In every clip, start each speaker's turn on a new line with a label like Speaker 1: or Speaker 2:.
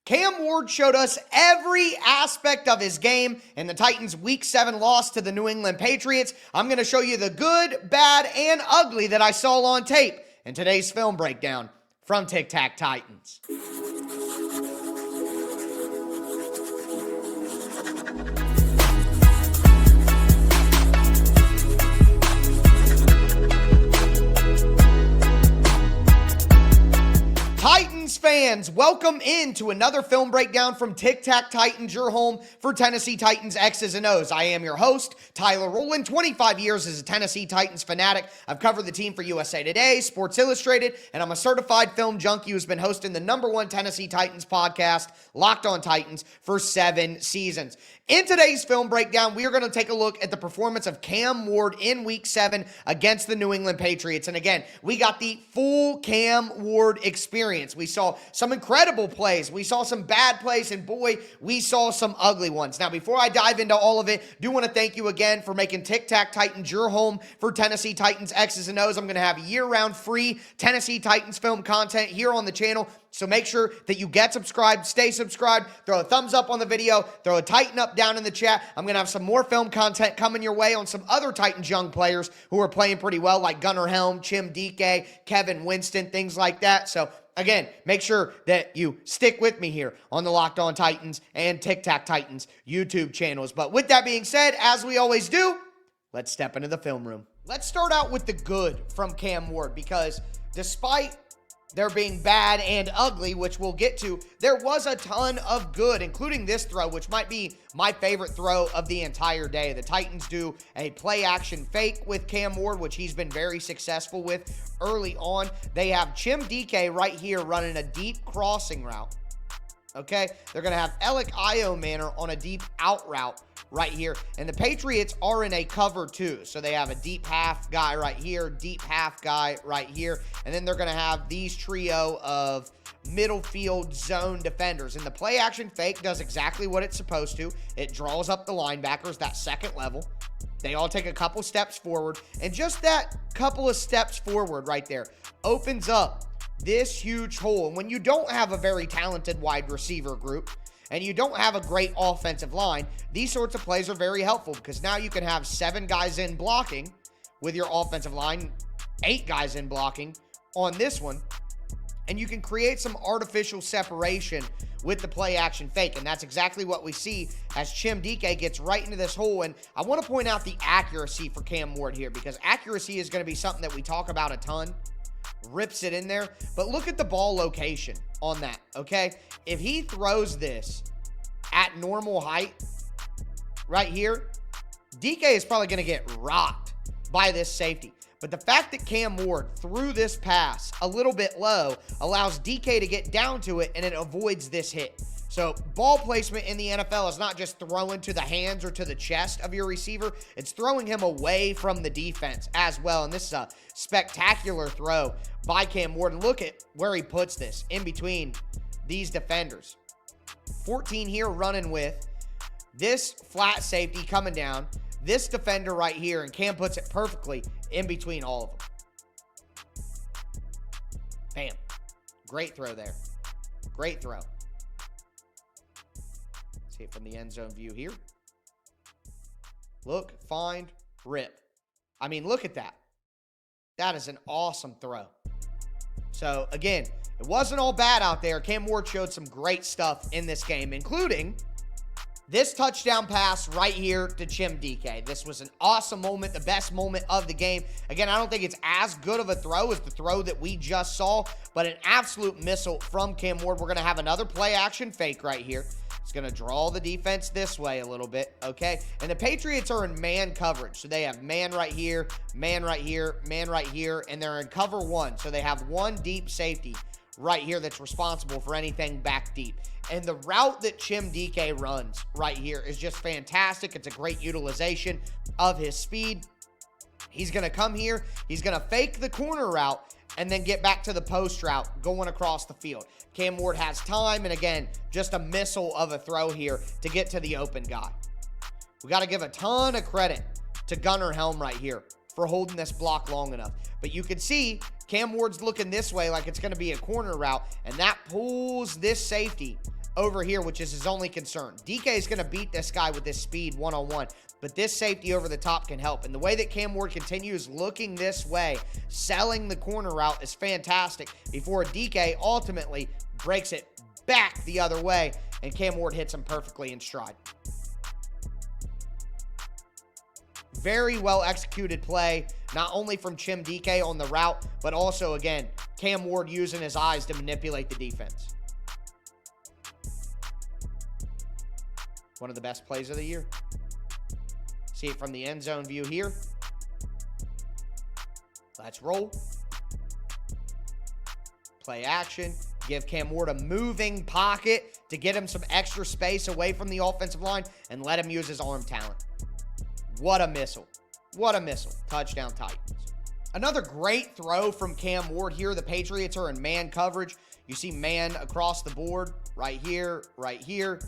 Speaker 1: Cam Ward showed us every aspect of his game in the Titans' Week 7 loss to the New England Patriots. I'm going to show you the good, bad, and ugly that I saw on tape in today's film breakdown from Tic Tac Titans. Titans fans, welcome into another film breakdown from Tic Tac Titans, your home for Tennessee Titans X's and O's. I am your host, Tyler Rowland, 25 years as a Tennessee Titans fanatic. I've covered the team for USA Today, Sports Illustrated, and I'm a certified film junkie who's been hosting the #1 Tennessee Titans podcast, Locked on Titans, for 7 seasons. In today's film breakdown, we are going to take a look at the performance of Cam Ward in Week 7 against the New England Patriots. And again, we got the full Cam Ward experience. We saw some incredible plays. We saw some bad plays, and boy, we saw some ugly ones. Now, before I dive into all of it, do want to thank you again for making Tic Tac Titans your home for Tennessee Titans X's and O's. I'm going to have year-round free Tennessee Titans film content here on the channel. So make sure that you get subscribed, stay subscribed, throw a thumbs up on the video, throw a Titan up down in the chat. I'm going to have some more film content coming your way on some other Titans young players who are playing pretty well, like Gunnar Helm, Chim Dike, Kevin Winston, things like that. So again, make sure that you stick with me here on the Locked on Titans and Tic Tac Titans YouTube channels. But with that being said, as we always do, let's step into the film room. Let's start out with the good from Cam Ward, because despite there being bad and ugly, which we'll get to, there was a ton of good, including this throw, which might be my favorite throw of the entire day. The Titans do a play-action fake with Cam Ward, which he's been very successful with early on. They have Chim Dike right here running a deep crossing route. Okay, they're going to have Alec Io Manor on a deep out route right here. And the Patriots are in a cover too. So they have a deep half guy right here, deep half guy right here. And then they're going to have these trio of middle field zone defenders. And the play action fake does exactly what it's supposed to. It draws up the linebackers, that second level. They all take a couple steps forward. And just that couple of steps forward right there opens up this huge hole. And when you don't have a very talented wide receiver group and you don't have a great offensive line, these sorts of plays are very helpful, because now you can have 7 guys in blocking with your offensive line, 8 guys in blocking on this one, and you can create some artificial separation with the play action fake. And that's exactly what we see as Chim Dike gets right into this hole. And I want to point out the accuracy for Cam Ward here, because accuracy is going to be something that we talk about a ton. Rips it in there, but look at the ball location on that, okay? If he throws this at normal height right here, DK is probably going to get rocked by this safety. But the fact that Cam Ward threw this pass a little bit low allows DK to get down to it, and it avoids this hit. So ball placement in the NFL is not just throwing to the hands or to the chest of your receiver. It's throwing him away from the defense as well. And this is a spectacular throw by Cam Ward. And look at where he puts this in between these defenders. 14 here running with this flat safety coming down, this defender right here, and Cam puts it perfectly in between all of them. Bam. Great throw there. Great throw. See it from the end zone view here. Look, find, rip. I mean, look at that. That is an awesome throw. So, again, it wasn't all bad out there. Cam Ward showed some great stuff in this game, including this touchdown pass right here to Chim Dike. This was an awesome moment, the best moment of the game. Again, I don't think it's as good of a throw as the throw that we just saw, but an absolute missile from Cam Ward. We're going to have another play action fake right here. It's going to draw the defense this way a little bit, okay? And the Patriots are in man coverage. So they have man right here, man right here, man right here, and they're in cover 1. So they have one deep safety right here that's responsible for anything back deep. And the route that Chim Dike runs right here is just fantastic. It's a great utilization of his speed. He's going to come here. He's going to fake the corner route and then get back to the post route going across the field. Cam Ward has time, and again, just a missile of a throw here to get to the open guy. We got to give a ton of credit to Gunnar Helm right here for holding this block long enough. But you can see Cam Ward's looking this way like it's going to be a corner route, and that pulls this safety over here, which is his only concern. DK is going to beat this guy with this speed one-on-one, but this safety over the top can help. And the way that Cam Ward continues looking this way, selling the corner route is fantastic before DK ultimately breaks it back the other way, and Cam Ward hits him perfectly in stride. Very well executed play, not only from Chim DK on the route, but also, again, Cam Ward using his eyes to manipulate the defense. One of the best plays of the year. See it from the end zone view here. Let's roll. Play action. Give Cam Ward a moving pocket to get him some extra space away from the offensive line and let him use his arm talent. What a missile. What a missile. Touchdown Titans. Another great throw from Cam Ward here. The Patriots are in man coverage. You see man across the board right here, right here.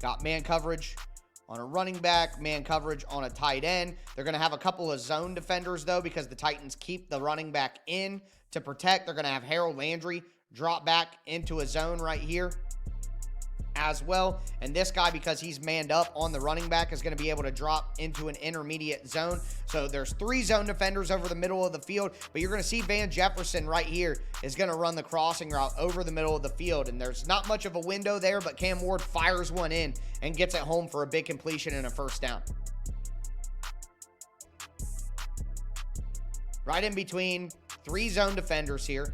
Speaker 1: Got man coverage on a running back, man coverage on a tight end. They're going to have a couple of zone defenders, though, because the Titans keep the running back in to protect. They're going to have Harold Landry drop back into a zone right here as well. And this guy, because he's manned up on the running back, is going to be able to drop into an intermediate zone. So there's 3 zone defenders over the middle of the field, but you're going to see Van Jefferson right here is going to run the crossing route over the middle of the field. And there's not much of a window there, but Cam Ward fires one in and gets it home for a big completion and a first down. Right in between 3 zone defenders here.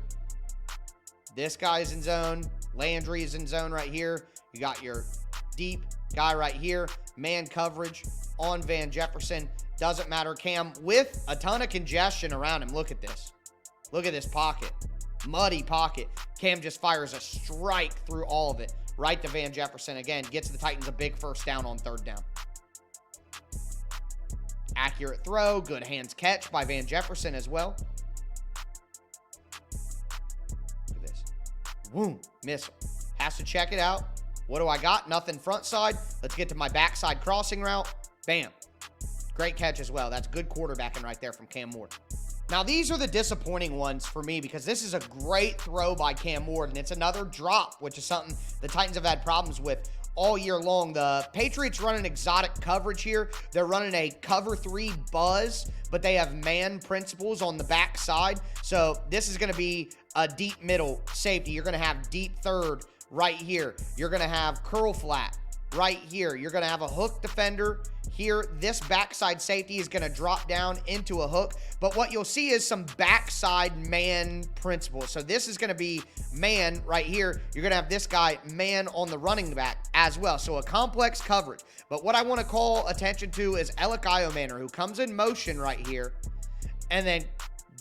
Speaker 1: This guy's in zone. Landry is in zone right here. You got your deep guy right here. Man coverage on Van Jefferson. Doesn't matter. Cam with a ton of congestion around him. Look at this. Look at this pocket. Muddy pocket. Cam just fires a strike through all of it. Right to Van Jefferson. Again, gets the Titans a big first down on 3rd down. Accurate throw. Good hands catch by Van Jefferson as well. Look at this. Boom. Missile. Has to check it out. What do I got? Nothing front side. Let's get to my backside crossing route. Bam. Great catch as well. That's good quarterbacking right there from Cam Ward. Now, these are the disappointing ones for me because this is a great throw by Cam Ward, and it's another drop, which is something the Titans have had problems with all year long. The Patriots run an exotic coverage here. They're running a cover 3 buzz, but they have man principles on the backside. So this is going to be a deep middle safety. You're going to have deep third right here. You're going to have curl flat right here. You're going to have a hook defender here. This backside safety is going to drop down into a hook, but what you'll see is some backside man principles. So this is going to be man right here. You're going to have this guy man on the running back as well. So a complex coverage. But what I want to call attention to is Alec Iomanor, who comes in motion right here and then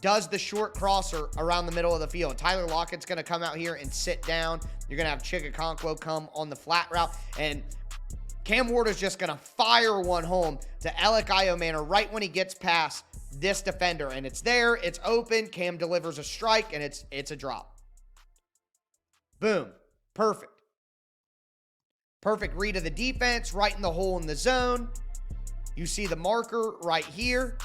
Speaker 1: does the short crosser around the middle of the field. Tyler Lockett's going to come out here and sit down. You're going to have Chigakonkwo come on the flat route. And Cam Ward is just going to fire one home to Alec Iomanor right when he gets past this defender. And it's there. It's open. Cam delivers a strike, and it's a drop. Boom. Perfect. Perfect read of the defense. Right in the hole in the zone. You see the marker right here.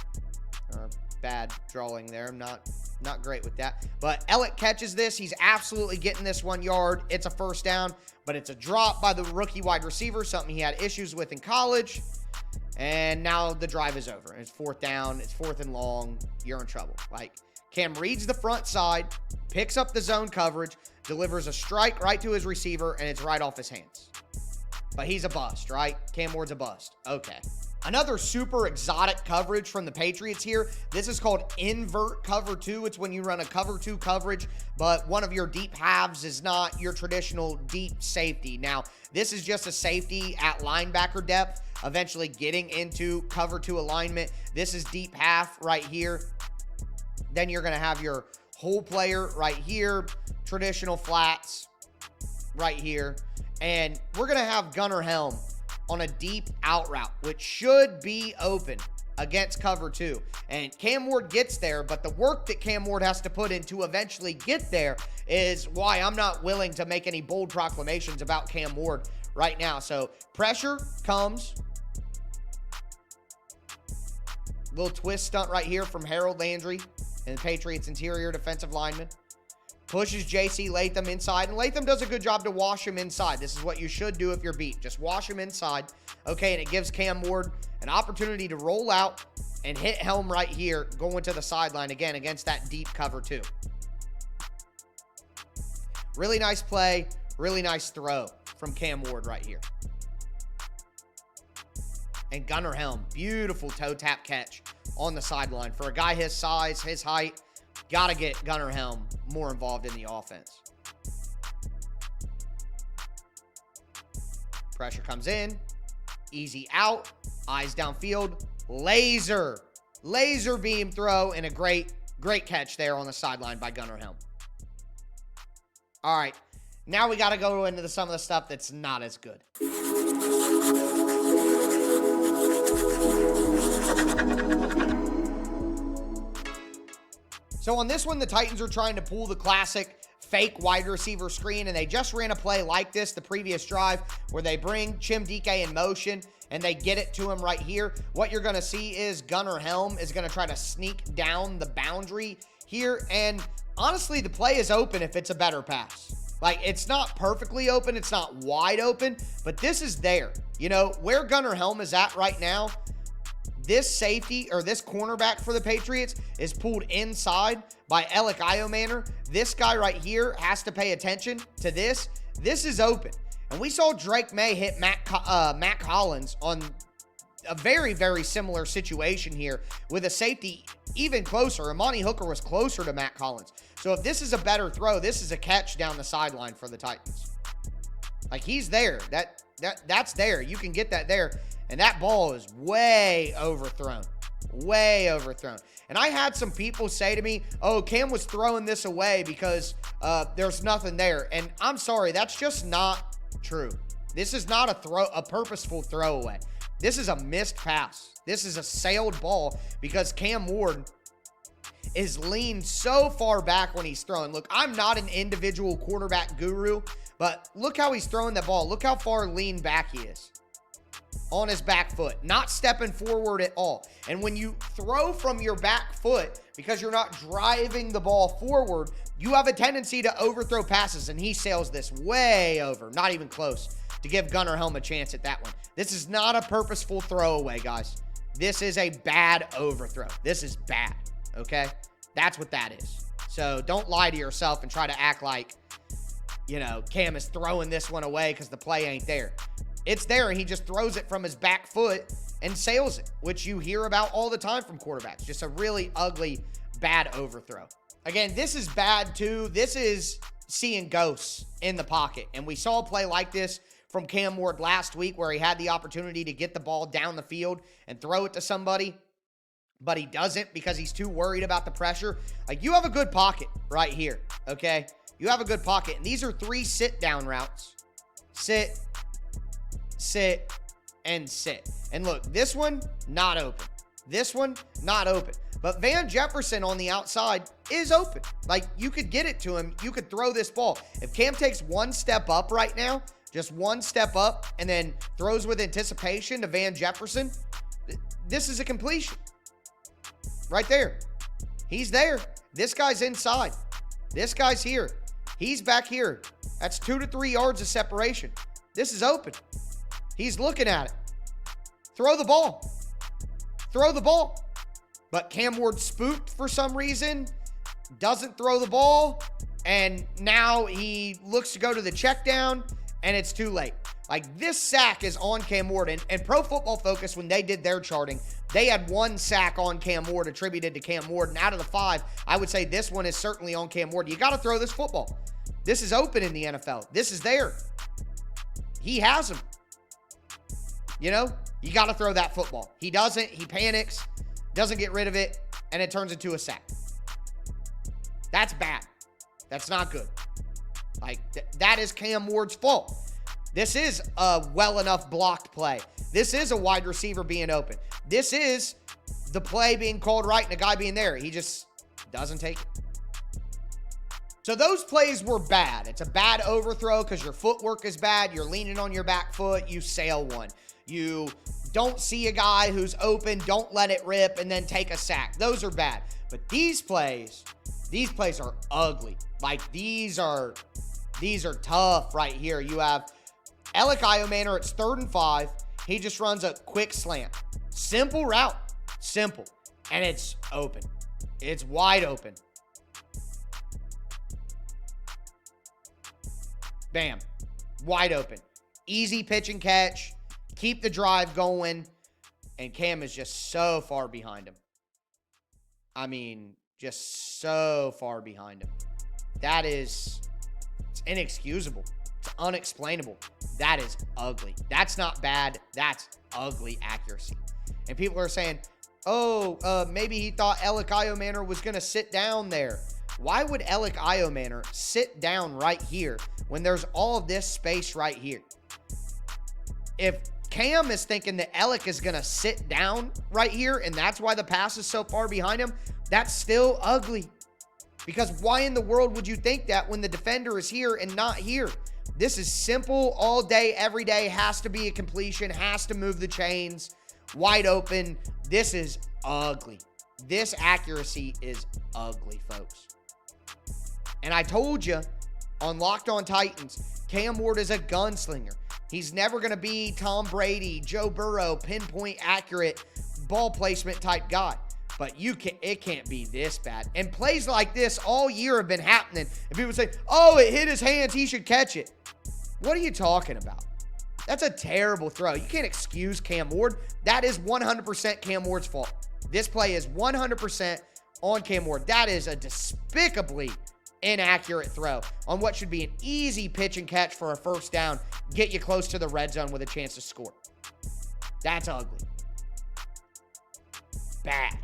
Speaker 1: Bad drawing there. I'm not great with that. But Alec catches this. He's absolutely getting this 1 yard. It's a first down, but it's a drop by the rookie wide receiver, something he had issues with in college. And now the drive is over. It's 4th down. It's 4th and long. You're in trouble. Like, Cam reads the front side, picks up the zone coverage, delivers a strike right to his receiver, and it's right off his hands. But he's a bust, right? Cam Ward's a bust. Okay. Another super exotic coverage from the Patriots here. This is called invert cover 2. It's when you run a cover 2 coverage, but one of your deep halves is not your traditional deep safety. Now, this is just a safety at linebacker depth, eventually getting into cover 2 alignment. This is deep half right here. Then you're going to have your hole player right here, traditional flats right here. And we're going to have Gunnar Helm on a deep out route, which should be open against cover 2. And Cam Ward gets there, but the work that Cam Ward has to put in to eventually get there is why I'm not willing to make any bold proclamations about Cam Ward right now. So pressure comes. Little twist stunt right here from Harold Landry and the Patriots interior defensive lineman. pushes J.C. Latham inside, and Latham does a good job to wash him inside. This is what you should do if you're beat. Just wash him inside. Okay, and it gives Cam Ward an opportunity to roll out and hit Helm right here, going to the sideline again against that deep cover too. Really nice play, really nice throw from Cam Ward right here. And Gunnar Helm, beautiful toe tap catch on the sideline. For a guy his size, his height, got to get Gunnar Helm more involved in the offense. Pressure comes in. Easy out. Eyes downfield. Laser beam throw, and a great catch there on the sideline by Gunnar Helm. All right. Now we got to go into some of the stuff that's not as good. So on this one, the Titans are trying to pull the classic fake wide receiver screen, and they just ran a play like this the previous drive where they bring Chimdike in motion and they get it to him right here. What you're going to see is Gunnar Helm is going to try to sneak down the boundary here, and honestly, the play is open if it's a better pass. Like, it's not perfectly open, it's not wide open, but this is there. You know, where Gunnar Helm is at right now, this safety, or this cornerback for the Patriots, is pulled inside by Alec Iomanner. This guy right here has to pay attention to this. This is open. And we saw Drake May hit Matt Collins on a very, very similar situation here with a safety even closer. Amani Hooker was closer to Matt Collins. So if this is a better throw, this is a catch down the sideline for the Titans. Like, he's there. That's there. You can get that there. And that ball is way overthrown. Way overthrown. And I had some people say to me, oh, Cam was throwing this away because there's nothing there. And I'm sorry, that's just not true. This is not a purposeful throwaway. This is a missed pass. This is a sailed ball because Cam Ward is leaned so far back when he's throwing. Look, I'm not an individual quarterback guru, but look how he's throwing the ball. Look how far leaned back he is on his back foot, not stepping forward at all. And when you throw from your back foot, because you're not driving the ball forward, you have a tendency to overthrow passes, and he sails this way over, not even close, to give Gunnar Helm a chance at that one. This is not a purposeful throwaway, guys. This is a bad overthrow. This is bad, okay? That's what that is. So don't lie to yourself and try to act like, you know, Cam is throwing this one away because the play ain't there. It's there, and he just throws it from his back foot and sails it, which you hear about all the time from quarterbacks. Just a really ugly, bad overthrow. Again, this is bad too. This is seeing ghosts in the pocket. And we saw a play like this from Cam Ward last week where he had the opportunity to get the ball down the field and throw it to somebody, but he doesn't because he's too worried about the pressure. Like, you have a good pocket right here, okay? You have a good pocket. And these are 3 sit-down routes. Sit, sit, and sit. And look, this one, not open. This one, not open. But Van Jefferson on the outside is open. Like, you could get it to him. You could throw this ball. If Cam takes one step up right now, just one step up, and then throws with anticipation to Van Jefferson, this is a completion. Right there. He's there. This guy's inside. This guy's here. He's back here. That's 2 to 3 yards of separation. This is open. He's looking at it. Throw the ball. Throw the ball. But Cam Ward spooked for some reason, doesn't throw the ball, and now he looks to go to the check down, and it's too late. Like, this sack is on Cam Ward, and Pro Football Focus, when they did their charting, they had 1 sack on Cam Ward attributed to Cam Ward, and out of the 5, I would say this one is certainly on Cam Ward. You got to throw this football. This is open in the NFL. This is there. He has him. You know, you got to throw that football. He doesn't. He panics, doesn't get rid of it, and it turns into a sack. That's bad. That's not good. Like, that is Cam Ward's fault. This is a well enough blocked play. This is a wide receiver being open. This is the play being called right and a guy being there. He just doesn't take it. So those plays were bad. It's a bad overthrow because your footwork is bad. You're leaning on your back foot. You sail one. You don't see a guy who's open, don't let it rip, and then take a sack. Those are bad. But these plays These plays are ugly. Like, these are tough right here. You have Alec Iomanor, it's 3rd and 5. He just runs a quick slant. Simple route. Simple. And it's open. It's wide open. Bam. Wide open. Easy pitch and catch. Keep the drive going. And Cam is just so far behind him. I mean, just so far behind him. That is, it's inexcusable. It's unexplainable. That is ugly. That's not bad. That's ugly accuracy. And people are saying, oh, maybe he thought Alec Iomanor was going to sit down there. Why would Alec Iomanor sit down right here when there's all of this space right here? If Cam is thinking that Alec is going to sit down right here, and that's why the pass is so far behind him, that's still ugly. Because why in the world would you think that when the defender is here and not here? This is simple, all day, every day, has to be a completion, has to move the chains, wide open. This is ugly. This accuracy is ugly, folks. And I told you on Locked On Titans, Cam Ward is a gunslinger. He's never going to be Tom Brady, Joe Burrow, pinpoint accurate ball placement type guy. But it can't be this bad. And plays like this all year have been happening. And people say, oh, it hit his hands, he should catch it. What are you talking about? That's a terrible throw. You can't excuse Cam Ward. That is 100% Cam Ward's fault. This play is 100% on Cam Ward. That is a despicably inaccurate throw on what should be an easy pitch and catch for a first down. Get you close to the red zone with a chance to score. That's ugly. Bad.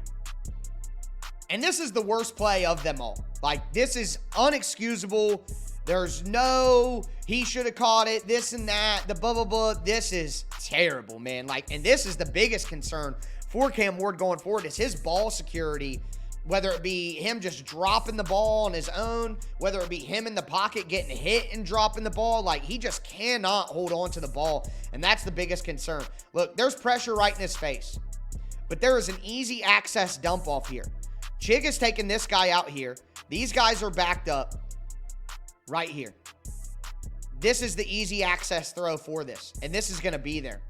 Speaker 1: And this is the worst play of them all. Like, this is unexcusable. There's no, he should have caught it, this and that, the blah, blah, blah. This is terrible, man. Like, and this is the biggest concern for Cam Ward going forward is his ball security, whether it be him just dropping the ball on his own, whether it be him in the pocket getting hit and dropping the ball. Like, he just cannot hold on to the ball, and that's the biggest concern. Look, there's pressure right in his face, but there is an easy access dump off here. Chig is taking this guy out here. These guys are backed up right here. This is the easy access throw for this, and this is going to be there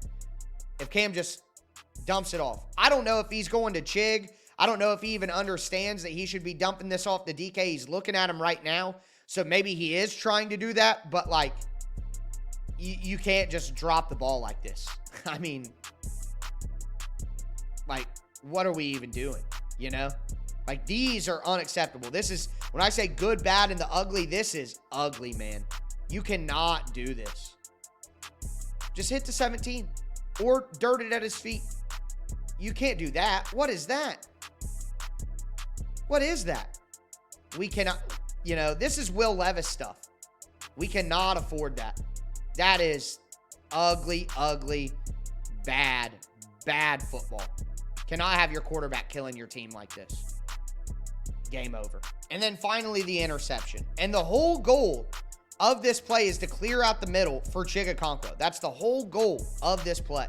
Speaker 1: if Cam just dumps it off. I don't know if he's going to Chig. I don't know if he even understands that he should be dumping this off to DK. He's looking at him right now, so maybe he is trying to do that, but, like, you can't just drop the ball like this. I mean, like, what are we even doing, you know? Like, these are unacceptable. This is, when I say good, bad, and the ugly, this is ugly, man. You cannot do this. Just hit the 17 or dirt it at his feet. You can't do that. What is that? What is that? We cannot, you know, this is Will Levis stuff. We cannot afford that. That is ugly, ugly, bad, bad football. Cannot have your quarterback killing your team like this. Game over. And then finally, the interception. And the whole goal of this play is to clear out the middle for Chigakonko. That's the whole goal of this play.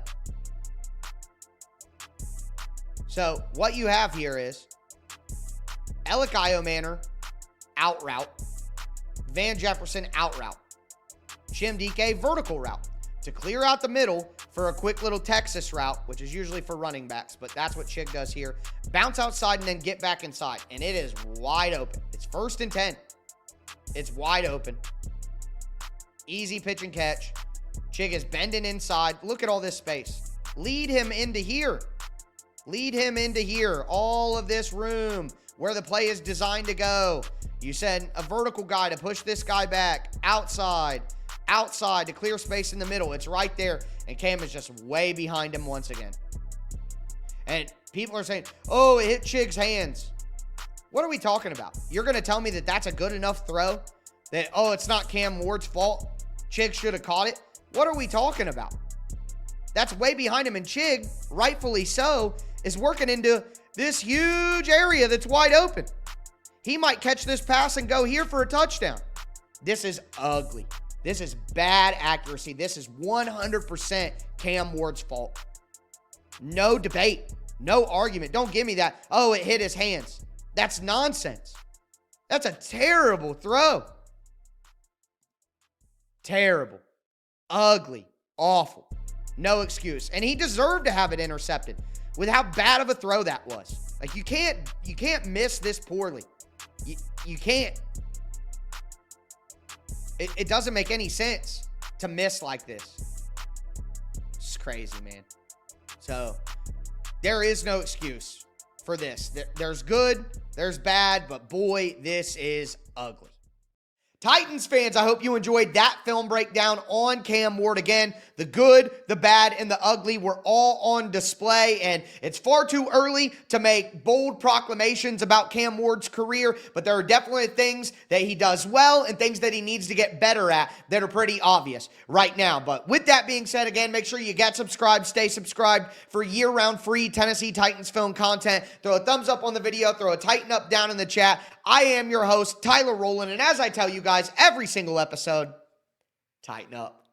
Speaker 1: So what you have here is Alec Iomanor out route, Van Jefferson out route, Chim DK vertical route to clear out the middle for a quick little Texas route, which is usually for running backs, but that's what Chig does here. Bounce outside and then get back inside, and it is wide open. It's 1st and 10. It's wide open. Easy pitch and catch. Chig is bending inside. Look at all this space. Lead him into here. Lead him into here. All of this room where the play is designed to go. You send a vertical guy to push this guy back. Outside to clear space in the middle. It's right there. And Cam is just way behind him once again. And people are saying, oh, it hit Chig's hands. What are we talking about? You're going to tell me that that's a good enough throw? That, oh, it's not Cam Ward's fault? Chig should have caught it? What are we talking about? That's way behind him. And Chig, rightfully so, is working into this huge area that's wide open. He might catch this pass and go here for a touchdown. This is ugly. This is bad accuracy. This is 100% Cam Ward's fault. No debate. No argument. Don't give me that, oh, it hit his hands. That's nonsense. That's a terrible throw. Terrible. Ugly. Awful. No excuse. And he deserved to have it intercepted with how bad of a throw that was. Like, you can't miss this poorly. You can't. It doesn't make any sense to miss like this. It's crazy, man. So, there is no excuse for this. There's good, there's bad, but boy, this is ugly. Titans fans, I hope you enjoyed that film breakdown on Cam Ward. Again, the good, the bad, and the ugly were all on display, and it's far too early to make bold proclamations about Cam Ward's career, but there are definitely things that he does well and things that he needs to get better at that are pretty obvious right now. But with that being said, again, make sure you get subscribed, stay subscribed for year-round free Tennessee Titans film content. Throw a thumbs up on the video, throw a Titan up down in the chat. I am your host, Tyler Rowland, and as I tell you guys every single episode, tighten up.